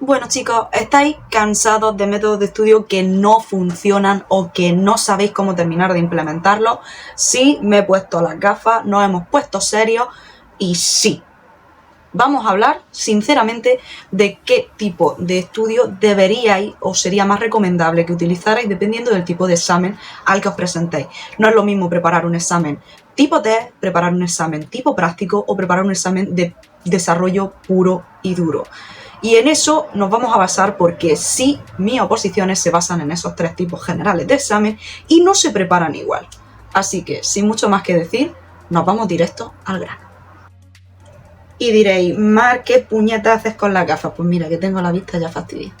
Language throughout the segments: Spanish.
Bueno chicos, ¿estáis cansados de métodos de estudio que no funcionan o que no sabéis cómo terminar de implementarlos? Sí, me he puesto las gafas, nos hemos puesto serios y sí. Vamos a hablar sinceramente de qué tipo de estudio deberíais o sería más recomendable que utilizarais dependiendo del tipo de examen al que os presentéis. No es lo mismo preparar un examen tipo test, preparar un examen tipo práctico o preparar un examen de desarrollo puro y duro. Y en eso nos vamos a basar porque sí, mis oposiciones se basan en esos tres tipos generales de examen y no se preparan igual. Así que, sin mucho más que decir, nos vamos directo al grano. Y diréis, Mar, ¿qué puñetas haces con las gafas? Pues mira, que tengo la vista ya fastidiada.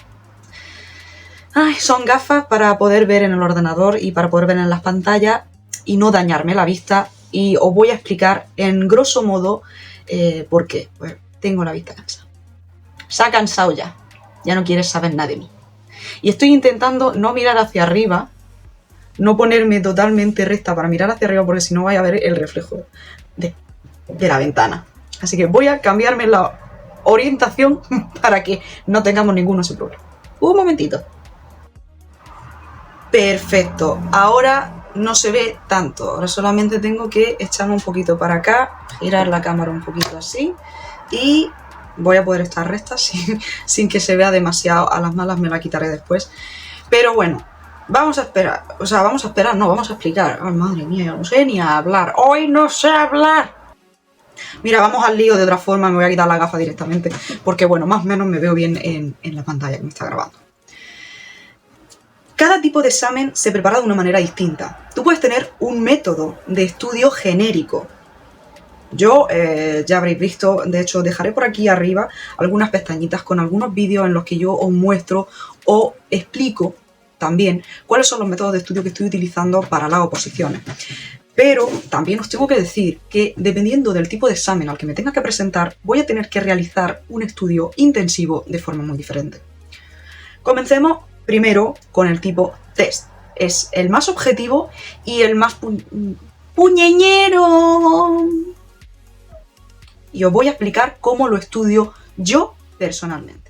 Ay, son gafas para poder ver en el ordenador y para poder ver en las pantallas y no dañarme la vista. Y os voy a explicar en grosso modo por qué. Pues tengo la vista cansada. Se ha cansado ya. Ya no quiere saber nada de mí. Y estoy intentando no mirar hacia arriba, no ponerme totalmente recta para mirar hacia arriba porque si no vais a ver el reflejo de la ventana. Así que voy a cambiarme la orientación para que no tengamos ninguno ese problema. Un momentito. Perfecto. Ahora no se ve tanto. Ahora solamente tengo que echarme un poquito para acá, girar la cámara un poquito así y voy a poder estar recta sin que se vea demasiado. A las malas me la quitaré después. Pero bueno, vamos a esperar. O sea, vamos a esperar, no, vamos a explicar. Ay, madre mía, yo no sé ni hablar. ¡Hoy no sé hablar! Mira, vamos al lío de otra forma. Me voy a quitar la gafa directamente porque, bueno, más o menos me veo bien en la pantalla que me está grabando. Cada tipo de examen se prepara de una manera distinta. Tú puedes tener un método de estudio genérico. Yo, ya habréis visto, de hecho dejaré por aquí arriba algunas pestañitas con algunos vídeos en los que yo os muestro o explico también cuáles son los métodos de estudio que estoy utilizando para las oposiciones. Pero también os tengo que decir que dependiendo del tipo de examen al que me tenga que presentar, voy a tener que realizar un estudio intensivo de forma muy diferente. Comencemos primero con el tipo test. Es el más objetivo y el más puñeñero. Y os voy a explicar cómo lo estudio yo personalmente.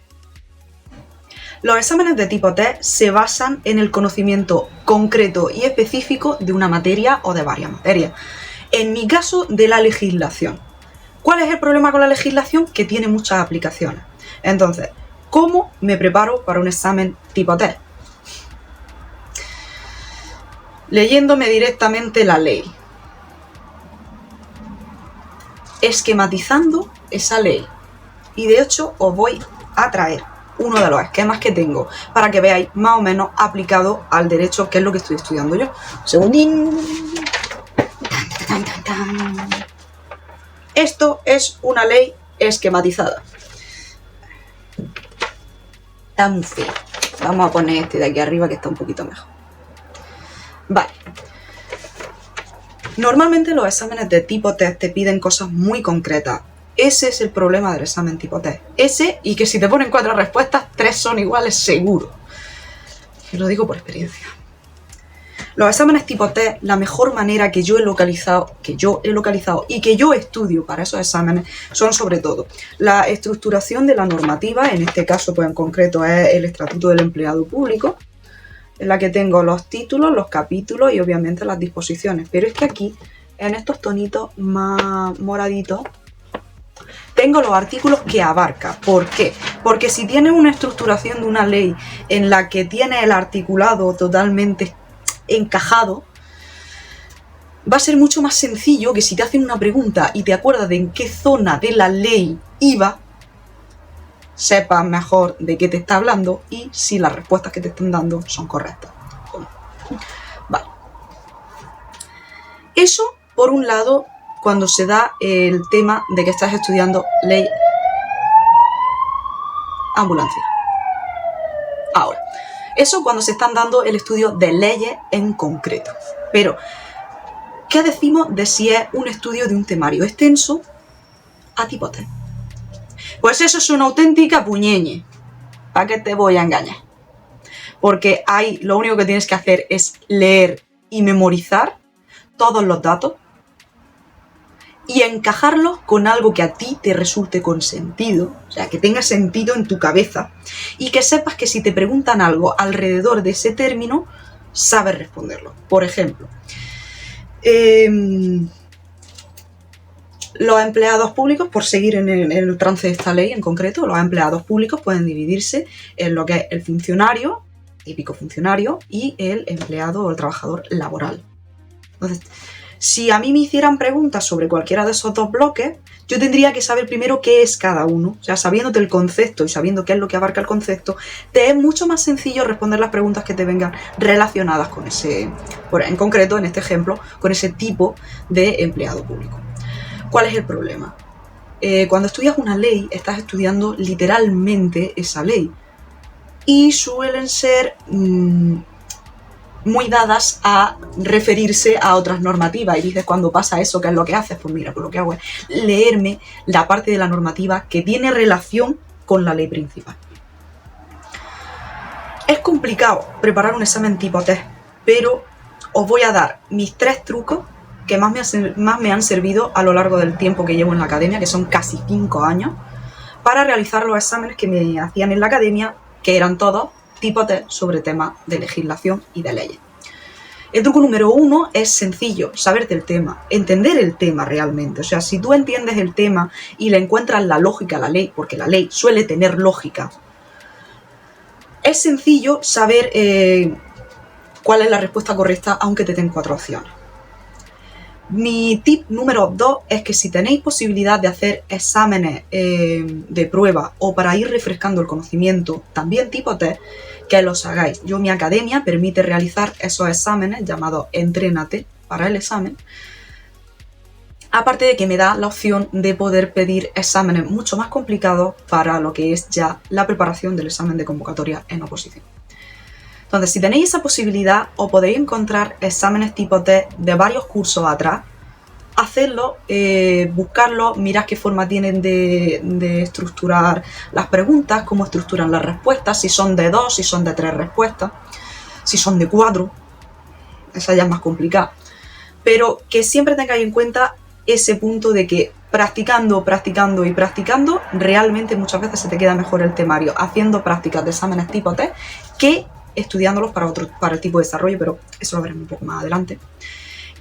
Los exámenes de tipo test se basan en el conocimiento concreto y específico de una materia o de varias materias. En mi caso, de la legislación. ¿Cuál es el problema con la legislación? Que tiene muchas aplicaciones. Entonces, ¿cómo me preparo para un examen tipo test? Leyéndome directamente la ley. Esquematizando esa ley. Y de hecho os voy a traer uno de los esquemas que tengo para que veáis más o menos aplicado al derecho, que es lo que estoy estudiando yo. Segundín. Esto es una ley esquematizada. Está muy feo. Vamos a poner este de aquí arriba que está un poquito mejor. Vale. Normalmente los exámenes de tipo test te piden cosas muy concretas. Ese es el problema del examen tipo test. Ese, y que si te ponen 4 respuestas, 3 son iguales seguro. Y lo digo por experiencia. Los exámenes tipo test, la mejor manera que yo he localizado y que yo estudio para esos exámenes son sobre todo la estructuración de la normativa, en este caso pues en concreto es el Estatuto del Empleado Público, en la que tengo los títulos, los capítulos y obviamente las disposiciones. Pero es que aquí, en estos tonitos más moraditos, tengo los artículos que abarca. ¿Por qué? Porque si tienes una estructuración de una ley en la que tienes el articulado totalmente encajado, va a ser mucho más sencillo que si te hacen una pregunta y te acuerdas de en qué zona de la ley iba, sepas mejor de qué te está hablando y si las respuestas que te están dando son correctas. Vale. Eso, por un lado, cuando se da el tema de que estás estudiando ley ambulancia. Ahora, eso cuando se están dando el estudio de leyes en concreto. Pero, ¿qué decimos de si es un estudio de un temario extenso a tipo test? Pues eso es una auténtica puñeñe. ¿Para qué te voy a engañar? Porque ahí lo único que tienes que hacer es leer y memorizar todos los datos y encajarlos con algo que a ti te resulte con sentido, o sea, que tenga sentido en tu cabeza, y que sepas que si te preguntan algo alrededor de ese término, sabes responderlo. Por ejemplo, los empleados públicos, por seguir en el trance de esta ley en concreto, los empleados públicos pueden dividirse en lo que es el funcionario, típico funcionario, y el empleado o el trabajador laboral. Entonces, si a mí me hicieran preguntas sobre cualquiera de esos dos bloques, yo tendría que saber primero qué es cada uno. O sea, sabiéndote el concepto y sabiendo qué es lo que abarca el concepto, te es mucho más sencillo responder las preguntas que te vengan relacionadas con ese, en concreto, en este ejemplo, con ese tipo de empleado público. ¿Cuál es el problema? Cuando estudias una ley, estás estudiando literalmente esa ley. Y suelen ser muy dadas a referirse a otras normativas, y dices, cuando pasa eso, ¿qué es lo que haces? Pues mira, pues lo que hago es leerme la parte de la normativa que tiene relación con la ley principal. Es complicado preparar un examen tipo test, pero os voy a dar mis 3 trucos que más me han servido a lo largo del tiempo que llevo en la academia, que son casi 5 años, para realizar los exámenes que me hacían en la academia, que eran todos tipo test sobre temas de legislación y de leyes. El truco número 1 es sencillo, saberte el tema, entender el tema realmente. O sea, si tú entiendes el tema y le encuentras la lógica a la ley, porque la ley suele tener lógica, es sencillo saber cuál es la respuesta correcta, aunque te den 4 opciones. Mi tip número 2 es que si tenéis posibilidad de hacer exámenes de prueba o para ir refrescando el conocimiento, también tipo test, que los hagáis. Mi academia permite realizar esos exámenes llamados Entrénate para el examen, aparte de que me da la opción de poder pedir exámenes mucho más complicados para lo que es ya la preparación del examen de convocatoria en oposición. Entonces, si tenéis esa posibilidad, os podéis encontrar exámenes tipo test de varios cursos atrás, hacerlo, buscarlo, mirad qué forma tienen de estructurar las preguntas, cómo estructuran las respuestas, si son de 2, si son de 3 respuestas, si son de 4, esa ya es más complicada. Pero que siempre tengáis en cuenta ese punto de que practicando, practicando y practicando, realmente muchas veces se te queda mejor el temario haciendo prácticas de exámenes tipo test que estudiándolos para el tipo de desarrollo, pero eso lo veremos un poco más adelante.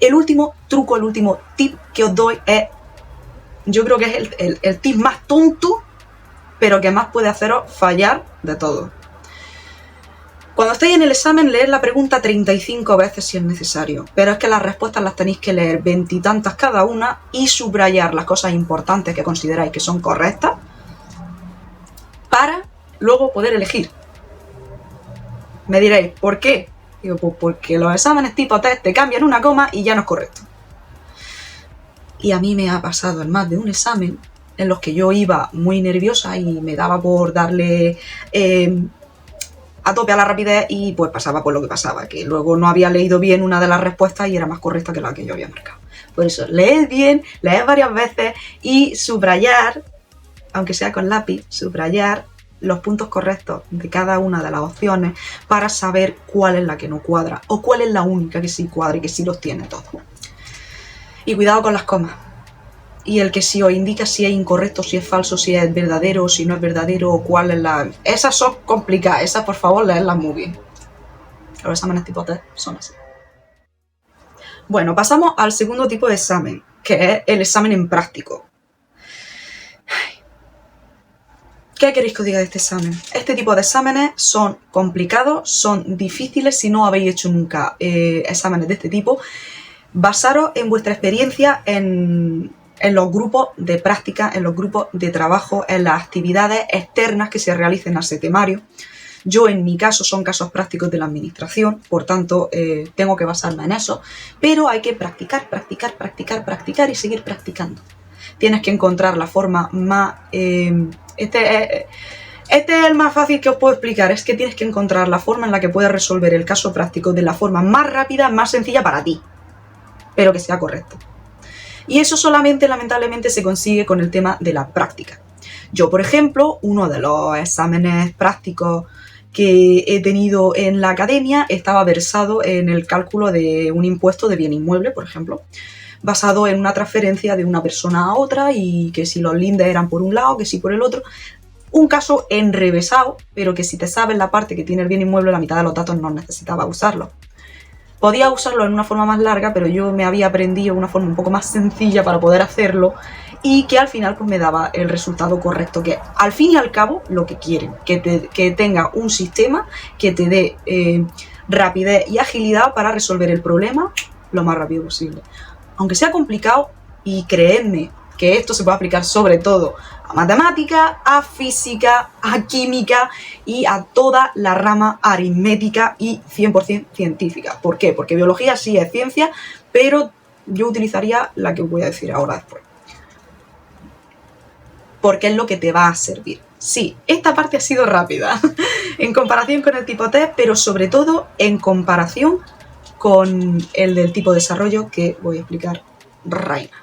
El último truco, el último tip que os doy es, yo creo que es el tip más tonto, pero que más puede haceros fallar de todo. Cuando estéis en el examen, leed la pregunta 35 veces si es necesario, pero es que las respuestas las tenéis que leer 20 y tantas cada una y subrayar las cosas importantes que consideráis que son correctas para luego poder elegir. Me diréis, ¿por qué? Digo, pues porque los exámenes tipo test te cambian una coma y ya no es correcto. Y a mí me ha pasado en más de un examen en los que yo iba muy nerviosa y me daba por darle a tope a la rapidez y pues pasaba por lo que pasaba, que luego no había leído bien una de las respuestas y era más correcta que la que yo había marcado. Por eso, leed bien, leed varias veces y subrayar, aunque sea con lápiz, subrayar los puntos correctos de cada una de las opciones para saber cuál es la que no cuadra o cuál es la única que sí cuadra y que sí los tiene todos. Y cuidado con las comas. Y el que sí os indica si es incorrecto, si es falso, si es verdadero, si no es verdadero, o cuál es la... Esas son complicadas, esas por favor leedlas muy bien. Los exámenes tipo test son así. Bueno, pasamos al segundo tipo de examen, que es el examen en práctico. ¿Qué queréis que os diga de este examen? Este tipo de exámenes son complicados, son difíciles si no habéis hecho nunca exámenes de este tipo. Basaros en vuestra experiencia en los grupos de práctica, en los grupos de trabajo, en las actividades externas que se realicen a ese temario. Yo, en mi caso, son casos prácticos de la administración, por tanto, tengo que basarme en eso, pero hay que practicar, practicar, practicar, practicar y seguir practicando. Tienes que encontrar la forma más... Este es el más fácil que os puedo explicar, es que tienes que encontrar la forma en la que puedes resolver el caso práctico de la forma más rápida, más sencilla para ti, pero que sea correcto. Y eso solamente, lamentablemente, se consigue con el tema de la práctica. Yo, por ejemplo, uno de los exámenes prácticos que he tenido en la academia estaba versado en el cálculo de un impuesto de bien inmueble, por ejemplo, basado en una transferencia de una persona a otra y que si los lindes eran por un lado, que si por el otro. Un caso enrevesado, pero que si te sabes la parte que tiene el bien inmueble, la mitad de los datos no necesitaba usarlo. Podía usarlo en una forma más larga, pero yo me había aprendido una forma un poco más sencilla para poder hacerlo y que al final pues me daba el resultado correcto, que al fin y al cabo lo que quieren, que tenga un sistema que te dé rapidez y agilidad para resolver el problema lo más rápido posible. Aunque sea complicado, y creedme que esto se puede aplicar sobre todo a matemática, a física, a química y a toda la rama aritmética y 100% científica. ¿Por qué? Porque biología sí es ciencia, pero yo utilizaría la que os voy a decir ahora después. Porque es lo que te va a servir. Sí, esta parte ha sido rápida en comparación con el tipo test, pero sobre todo en comparación con el del tipo desarrollo que voy a explicar Raina.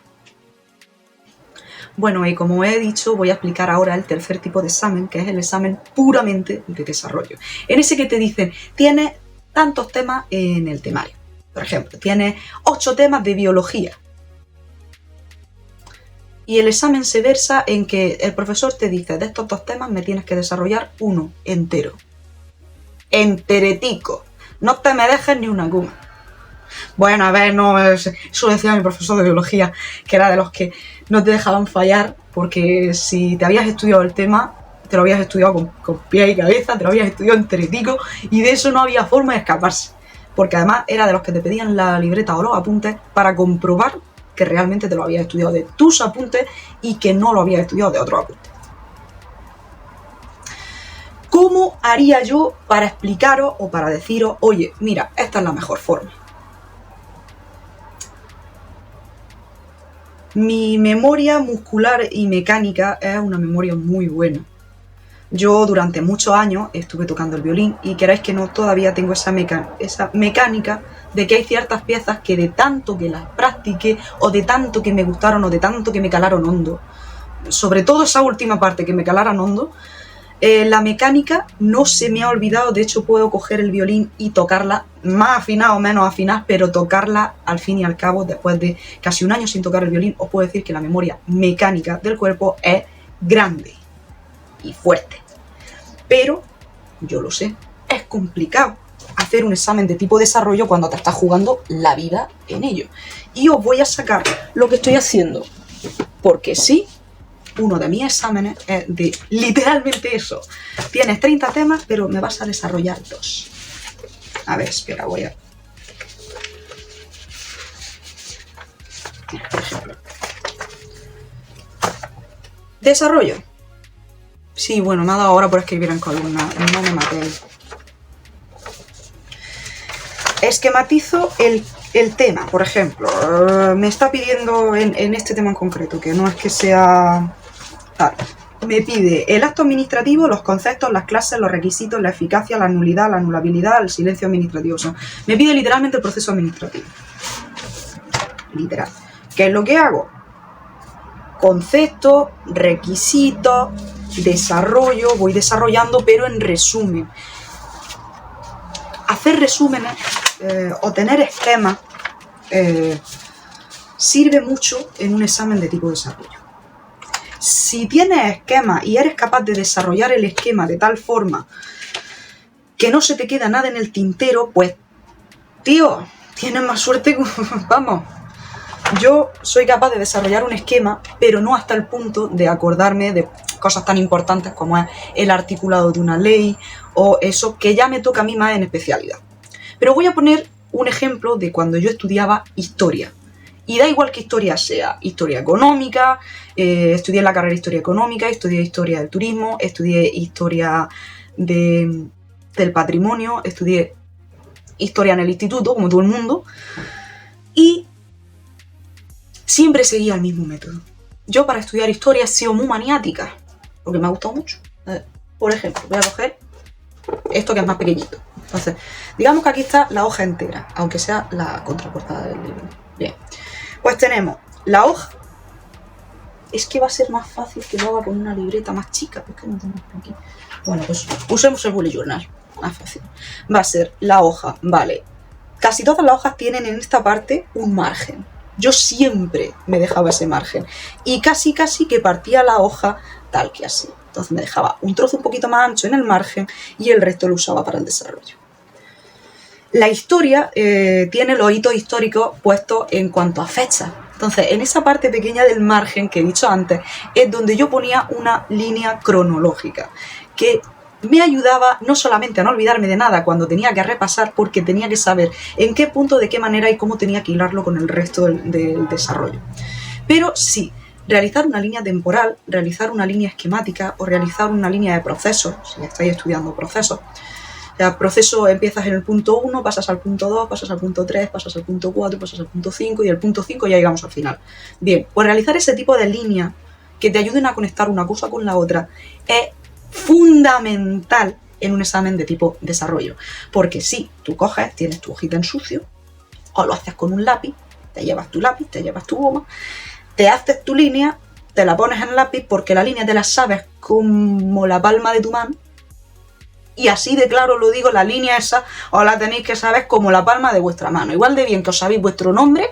Bueno, y como he dicho, voy a explicar ahora el tercer tipo de examen, que es el examen puramente de desarrollo. En ese que te dicen, tienes tantos temas en el temario. Por ejemplo, tienes 8 temas de biología. Y el examen se versa en que el profesor te dice, de estos 2 temas me tienes que desarrollar uno entero. Enteretico. No te me dejes ni una coma. Bueno, a ver, no, eso decía mi profesor de biología, que era de los que no te dejaban fallar, porque si te habías estudiado el tema, te lo habías estudiado con pie y cabeza, te lo habías estudiado enteretico, y de eso no había forma de escaparse. Porque además era de los que te pedían la libreta o los apuntes para comprobar que realmente te lo habías estudiado de tus apuntes y que no lo habías estudiado de otros apuntes. ¿Cómo haría yo para explicaros o para deciros, oye, mira, esta es la mejor forma? Mi memoria muscular y mecánica es una memoria muy buena. Yo durante muchos años estuve tocando el violín y queráis que no, todavía tengo esa mecánica de que hay ciertas piezas que de tanto que las practiqué o de tanto que me gustaron o de tanto que me calaron hondo, sobre todo esa última parte que me calaron hondo, la mecánica no se me ha olvidado. De hecho puedo coger el violín y tocarla más afinada o menos afinada, pero tocarla al fin y al cabo, después de casi un año sin tocar el violín, os puedo decir que la memoria mecánica del cuerpo es grande y fuerte. Pero, yo lo sé, es complicado hacer un examen de tipo desarrollo cuando te estás jugando la vida en ello. Y os voy a sacar lo que estoy haciendo, porque sí, uno de mis exámenes es de literalmente eso. Tienes 30 temas, pero me vas a desarrollar 2. A ver, espera, voy a... Por ejemplo. Desarrollo. Sí, bueno, me ha dado ahora por escribir en columna. No me matéis. Esquematizo el tema, por ejemplo. Me está pidiendo en este tema en concreto, que no es que sea... Me pide el acto administrativo, los conceptos, las clases, los requisitos, la eficacia, la nulidad, la anulabilidad, el silencio administrativo. O sea, me pide literalmente el proceso administrativo. Literal. ¿Qué es lo que hago? Conceptos, requisitos, desarrollo, voy desarrollando, pero en resumen. Hacer resúmenes o tener esquemas sirve mucho en un examen de tipo desarrollo. Si tienes esquemas y eres capaz de desarrollar el esquema de tal forma que no se te queda nada en el tintero, pues, tío, tienes más suerte que... Vamos, yo soy capaz de desarrollar un esquema, pero no hasta el punto de acordarme de cosas tan importantes como es el articulado de una ley o eso que ya me toca a mí más en especialidad. Pero voy a poner un ejemplo de cuando yo estudiaba historia. Y da igual que historia sea, historia económica, estudié en la carrera Historia Económica, estudié Historia del Turismo, estudié Historia del Patrimonio, estudié Historia en el instituto, como todo el mundo, y siempre seguía el mismo método. Yo para estudiar Historia he sido muy maniática, porque me ha gustado mucho. Por ejemplo, voy a coger esto que es más pequeñito. Entonces, digamos que aquí está la hoja entera, aunque sea la contraportada del libro. Bien. Pues tenemos la hoja. Es que va a ser más fácil que lo haga con una libreta más chica, porque no tenemos por aquí. Bueno, pues usemos el bullet journal. Más fácil. Va a ser la hoja, vale. Casi todas las hojas tienen en esta parte un margen. Yo siempre me dejaba ese margen. Y casi que partía la hoja tal que así. Entonces me dejaba un trozo un poquito más ancho en el margen y el resto lo usaba para el desarrollo. La historia tiene los hitos históricos puestos en cuanto a fechas. Entonces, en esa parte pequeña del margen que he dicho antes, es donde yo ponía una línea cronológica, que me ayudaba no solamente a no olvidarme de nada cuando tenía que repasar, porque tenía que saber en qué punto, de qué manera y cómo tenía que hilarlo con el resto del desarrollo. Pero sí, realizar una línea temporal, realizar una línea esquemática o realizar una línea de procesos, si estáis estudiando procesos. El proceso empiezas en el punto 1, pasas al punto 2, pasas al punto 3, pasas al punto 4, pasas al punto 5 y el punto 5 ya llegamos al final. Bien, pues realizar ese tipo de líneas que te ayuden a conectar una cosa con la otra es fundamental en un examen de tipo desarrollo. Porque si tú coges, tienes tu hojita en sucio, o lo haces con un lápiz, te llevas tu lápiz, te llevas tu goma, te haces tu línea, te la pones en el lápiz porque la línea te la sabes como la palma de tu mano. Y así de claro lo digo, la línea esa os la tenéis que saber como la palma de vuestra mano. Igual de bien que os sabéis vuestro nombre,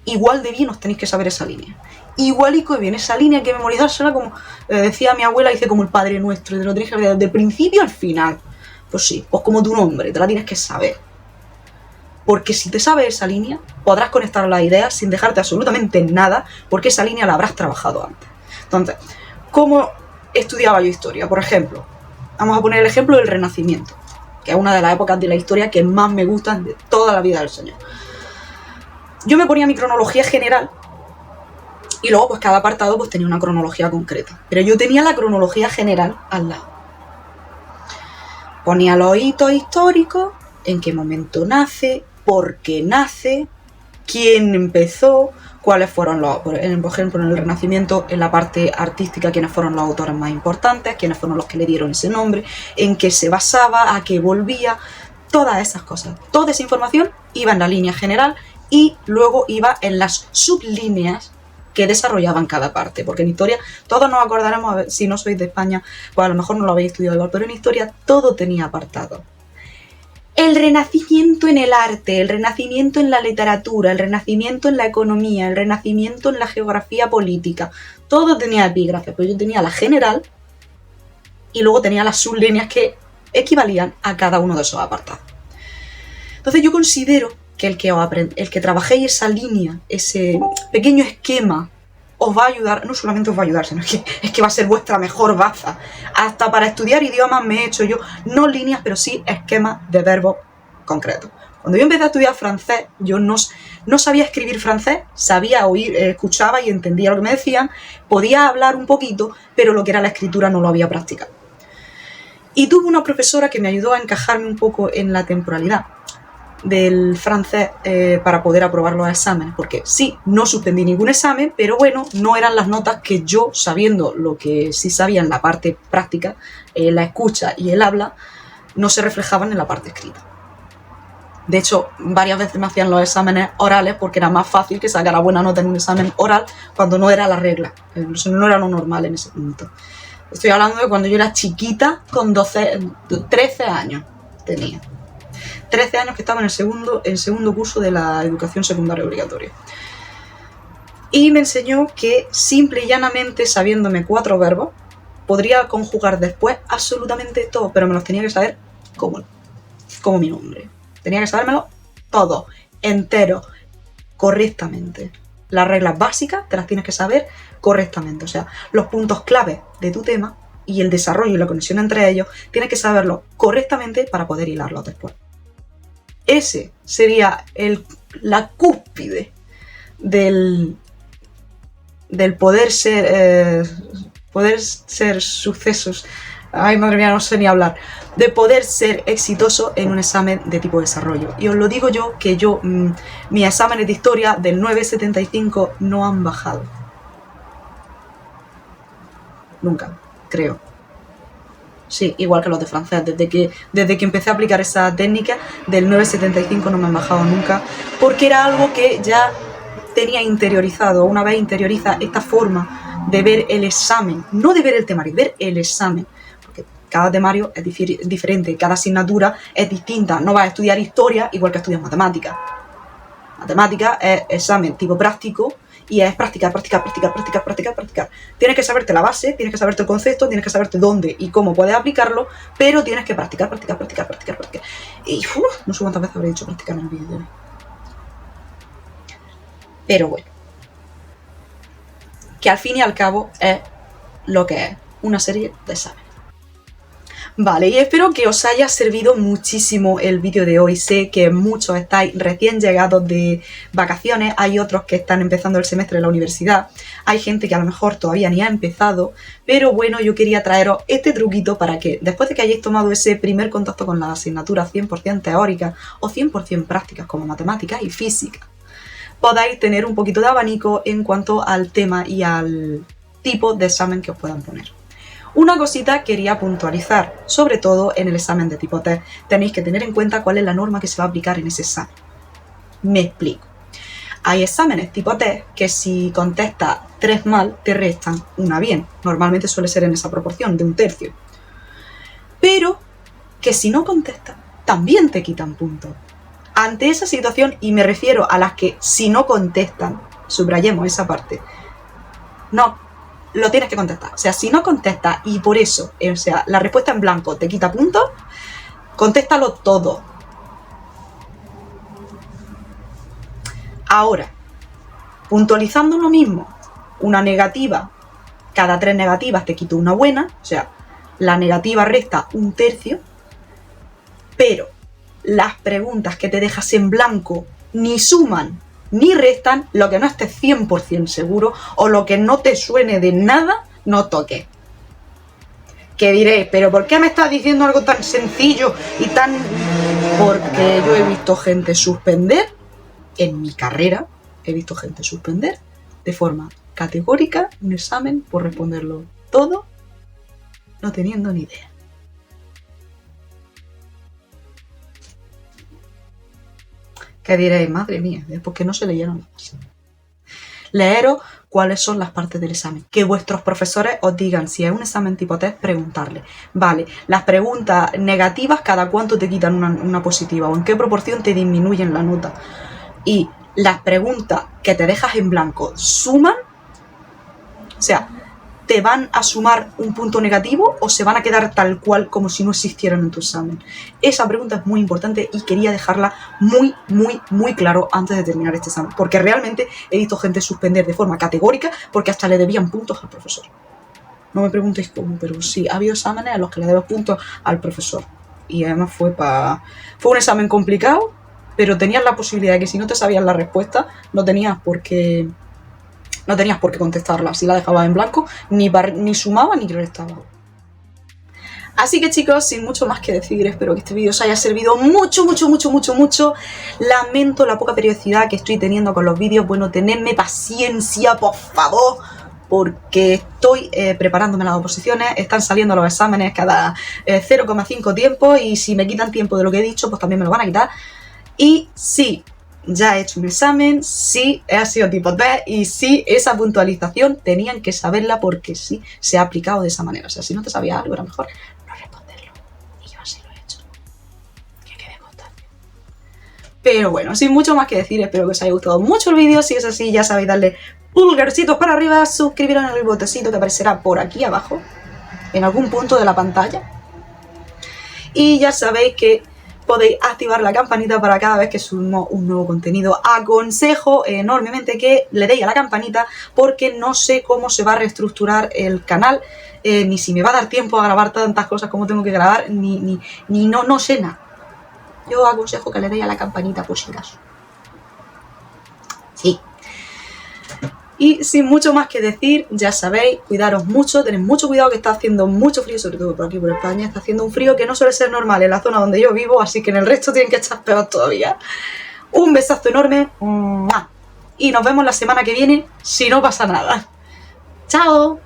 igual de bien os tenéis que saber esa línea. Igualico de bien, esa línea hay que memorizársela como decía mi abuela, dice como el Padre Nuestro, y te lo tienes que saber desde el principio al final. Pues sí, pues como tu nombre, te la tienes que saber. Porque si te sabes esa línea, podrás conectar las ideas sin dejarte absolutamente nada, porque esa línea la habrás trabajado antes. Entonces, ¿cómo estudiaba yo historia? Por ejemplo, vamos a poner el ejemplo del Renacimiento, que es una de las épocas de la historia que más me gustan de toda la vida del Señor. Yo me ponía mi cronología general y luego pues cada apartado pues tenía una cronología concreta. Pero yo tenía la cronología general al lado. Ponía los hitos históricos, en qué momento nace, por qué nace, quién empezó, cuáles fueron los, por ejemplo, en el Renacimiento, en la parte artística, quiénes fueron los autores más importantes, quiénes fueron los que le dieron ese nombre, en qué se basaba, a qué volvía, todas esas cosas. Toda esa información iba en la línea general y luego iba en las sublíneas que desarrollaban cada parte, porque en historia todos nos acordaremos, a ver, si no sois de España, pues a lo mejor no lo habéis estudiado igual, pero en historia todo tenía apartado. El Renacimiento en el arte, el Renacimiento en la literatura, el Renacimiento en la economía, el Renacimiento en la geografía política, todo tenía epígrafes, pero yo tenía la general y luego tenía las sublíneas que equivalían a cada uno de esos apartados. Entonces yo considero que el que trabajéis esa línea, ese pequeño esquema, os va a ayudar, no solamente os va a ayudar, sino es que va a ser vuestra mejor baza. Hasta para estudiar idiomas me he hecho yo, no líneas, pero sí esquemas de verbos concretos. Cuando yo empecé a estudiar francés, yo no sabía escribir francés, sabía oír, escuchaba y entendía lo que me decían, podía hablar un poquito, pero lo que era la escritura no lo había practicado. Y tuve una profesora que me ayudó a encajarme un poco en la temporalidad del francés para poder aprobar los exámenes, porque sí, no suspendí ningún examen, pero bueno, no eran las notas que yo, sabiendo lo que sí sabía en la parte práctica, la escucha y el habla, no se reflejaban en la parte escrita. De hecho, varias veces me hacían los exámenes orales porque era más fácil que sacara buena nota en un examen oral cuando no era la regla, no era lo normal en ese punto. Estoy hablando de cuando yo era chiquita, con 13 años tenía. 13 años que estaba en el segundo curso de la educación secundaria obligatoria. Y me enseñó que simple y llanamente, sabiéndome 4 verbos, podría conjugar después absolutamente todo, pero me los tenía que saber como mi nombre. Tenía que sabérmelo todo, entero, correctamente. Las reglas básicas te las tienes que saber correctamente. O sea, los puntos clave de tu tema y el desarrollo y la conexión entre ellos, tienes que saberlo correctamente para poder hilarlos después. Ese sería la cúspide del poder ser sucesos. Ay, madre mía, no sé ni hablar. De poder ser exitoso en un examen de tipo desarrollo. Y os lo digo yo, que mis exámenes de historia del 9,75 no han bajado. Nunca, creo. Sí, igual que los de francés. Desde que empecé a aplicar esa técnica del 9,75 no me han bajado nunca, porque era algo que ya tenía interiorizado. Una vez interioriza esta forma de ver el examen, no de ver el temario, ver el examen, porque cada temario es diferente, cada asignatura es distinta. No vas a estudiar historia igual que estudias matemáticas. Matemática es examen tipo práctico y es practicar. Tienes que saberte la base, tienes que saberte el concepto, tienes que saberte dónde y cómo puedes aplicarlo, pero tienes que practicar. Y no sé cuántas veces habré dicho practicar en el vídeo de hoy. Pero bueno, que al fin y al cabo es lo que es una serie de exámenes. Vale, y espero que os haya servido muchísimo el vídeo de hoy. Sé que muchos estáis recién llegados de vacaciones, hay otros que están empezando el semestre en la universidad, hay gente que a lo mejor todavía ni ha empezado, pero bueno, yo quería traeros este truquito para que después de que hayáis tomado ese primer contacto con las asignaturas 100% teóricas o 100% prácticas como matemáticas y física, podáis tener un poquito de abanico en cuanto al tema y al tipo de examen que os puedan poner. Una cosita quería puntualizar, sobre todo en el examen de tipo test. Tenéis que tener en cuenta cuál es la norma que se va a aplicar en ese examen. Me explico. Hay exámenes tipo test que si contestas 3 mal, te restan 1 bien. Normalmente suele ser en esa proporción, de 1/3. Pero que si no contestas, también te quitan puntos. Ante esa situación, y me refiero a las que si no contestan, subrayemos esa parte, no, lo tienes que contestar. O sea, si no contestas y por eso, o sea, la respuesta en blanco te quita puntos, contéstalo todo. Ahora, puntualizando lo mismo, una negativa, cada 3 negativas te quito 1 buena, o sea, la negativa resta 1/3, pero las preguntas que te dejas en blanco ni suman ni restan, lo que no estés 100% seguro o lo que no te suene de nada, no toques. Que diréis, pero ¿por qué me estás diciendo algo tan sencillo y tan...? Porque yo he visto gente suspender, en mi carrera, he visto gente suspender de forma categórica un examen por responderlo todo, no teniendo ni idea. Que diréis, madre mía, ¿por qué no se leyeron las bases? Leeros cuáles son las partes del examen. Que vuestros profesores os digan, si es un examen tipo test, preguntarle. Vale, las preguntas negativas, ¿cada cuánto te quitan una positiva? ¿O en qué proporción te disminuyen la nota? Y las preguntas que te dejas en blanco, ¿suman? O sea, ¿te van a sumar un punto negativo o se van a quedar tal cual como si no existieran en tu examen? Esa pregunta es muy importante y quería dejarla muy claro antes de terminar este examen, porque realmente he visto gente suspender de forma categórica porque hasta le debían puntos al profesor. No me preguntéis cómo, pero sí, ha habido exámenes a los que le debes puntos al profesor. Y además fue un examen complicado, pero tenías la posibilidad de que si no te sabías la respuesta, no tenías por qué contestarla. Si la dejabas en blanco, ni sumaba ni restaba. Así que chicos, sin mucho más que decir, espero que este vídeo os haya servido mucho. Lamento la poca periodicidad que estoy teniendo con los vídeos. Bueno, tenedme paciencia, por favor, porque estoy preparándome las oposiciones. Están saliendo los exámenes cada 0,5 tiempo y si me quitan tiempo de lo que he dicho, pues también me lo van a quitar. Y sí, ya he hecho un examen, sí, ha sido tipo test y sí, esa puntualización tenían que saberla porque sí se ha aplicado de esa manera. O sea, si no te sabías algo, era mejor no responderlo. Y yo así lo he hecho. Que quede constancia. Pero bueno, sin mucho más que decir, espero que os haya gustado mucho el vídeo. Si es así, ya sabéis darle pulgarcitos para arriba, suscribiros en el botecito que aparecerá por aquí abajo, en algún punto de la pantalla. Y ya sabéis que podéis activar la campanita para cada vez que subimos un nuevo contenido. Aconsejo enormemente que le deis a la campanita porque no sé cómo se va a reestructurar el canal, ni si me va a dar tiempo a grabar tantas cosas como tengo que grabar, no sé nada. Yo aconsejo que le deis a la campanita por si acaso. Sí. Y sin mucho más que decir, ya sabéis, cuidaros mucho, tened mucho cuidado que está haciendo mucho frío, sobre todo por aquí por España, está haciendo un frío que no suele ser normal en la zona donde yo vivo, así que en el resto tienen que estar peor todavía. Un besazo enorme y nos vemos la semana que viene si no pasa nada. ¡Chao!